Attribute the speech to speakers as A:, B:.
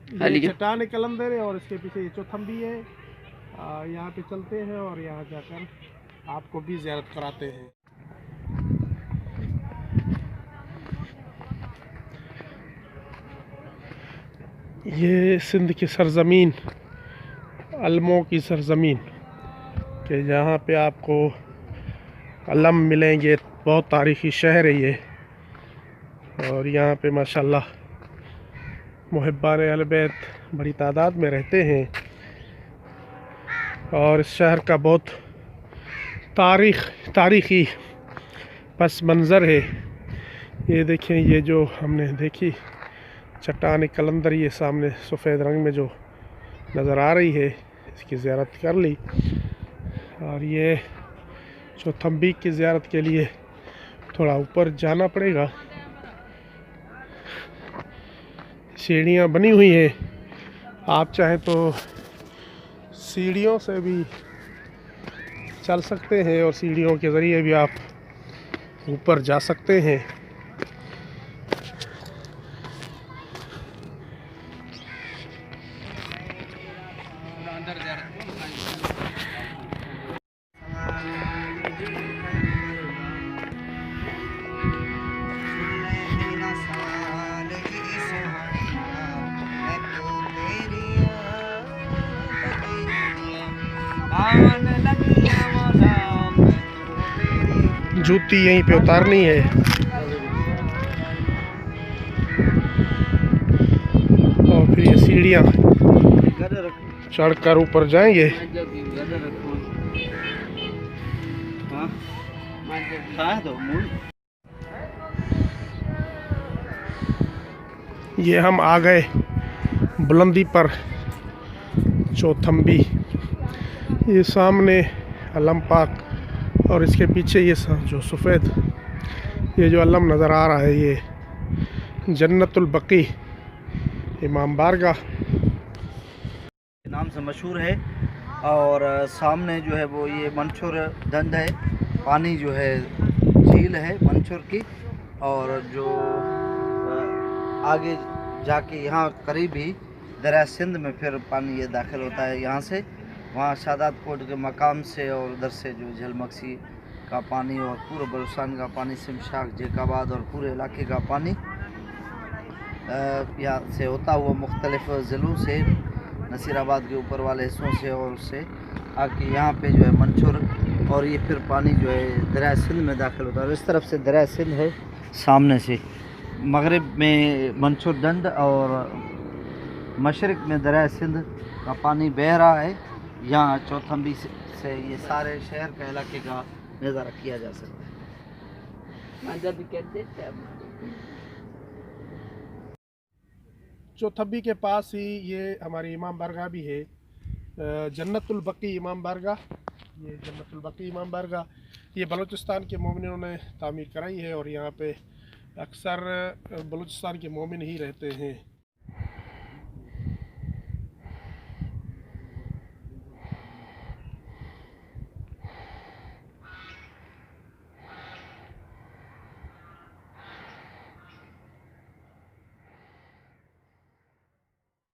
A: ये चट्टान कलंदर है और इसके पीछे ये चौथम्बी है। यहाँ पे चलते हैं और यहाँ जाकर आपको भी ज़ियारत कराते हैं। ये सिंध की सरज़मीन, अलमों की सरज़मीन के जहाँ पे आपको अलम मिलेंगे। बहुत तारीख़ी शहर है ये, और यहाँ पे माशाल्लाह मुहिब्बान अहले बैत बड़ी तादाद में रहते हैं। और इस शहर का बहुत तारीख़ी पस मंज़र है। ये देखें, ये जो हमने देखी चट्टान कलंदर, ये सामने सफ़ेद रंग में जो नज़र आ रही है, इसकी ज़ियारत कर ली। और ये चौथम्बी की ज़ियारत के लिए थोड़ा ऊपर जाना पड़ेगा। सीढ़ियाँ बनी हुई हैं, आप चाहें तो सीढ़ियों से भी चल सकते हैं और सीढ़ियों के ज़रिए भी आप ऊपर जा सकते हैं। जूती यहीं पे उतारनी है और फिर ये सीढ़ियाँ चढ़कर ऊपर जाएंगे। ये हम आ गए बुलंदी पर, चौथम्बी। ये सामने अलम पाक और इसके पीछे ये जो सफ़ेद ये जो अलम नज़र आ रहा है, ये जन्नतुल बकी इमाम बारगाह
B: नाम से मशहूर है। और सामने जो है वो ये मंशूर दंड है, पानी जो है झील है मंशूर की। और जो आगे जाके यहाँ करीब ही दरिया सिंध में फिर पानी ये दाखिल होता है यहाँ से। वहाँ शादात कोट के मकाम से और उधर से जो झलमक्सी का पानी और पूरे बलूचिस्तान का पानी, सिमशाक, जेकाबाद और पूरे इलाके का पानी यहाँ से होता हुआ मुख्तलिफ ज़िलों से, नसीराबाद के ऊपर वाले हिस्सों से और उससे आके यहाँ पे जो है मंशूर, और ये फिर पानी जो है दरिया सिंध में दाखिल होता है। और इस तरफ से दरिया सिंध है, सामने से मगरिब में मंशूर दंड और मशरक़ में दरिया सिंध का पानी बह रहा है। यहाँ चौथम्बी से ये सारे शहर का इलाके का नज़ारा किया जा सकता है।
A: चौथम्बी के पास ही ये हमारी इमाम बारगाह भी है, जन्नतुल बकी इमाम बारगाह। ये जन्नतुल बकी इमाम बारगाह ये बलूचिस्तान के मोमिनों ने तामीर कराई है और यहाँ पे अक्सर बलूचिस्तान के मोमिन ही रहते हैं।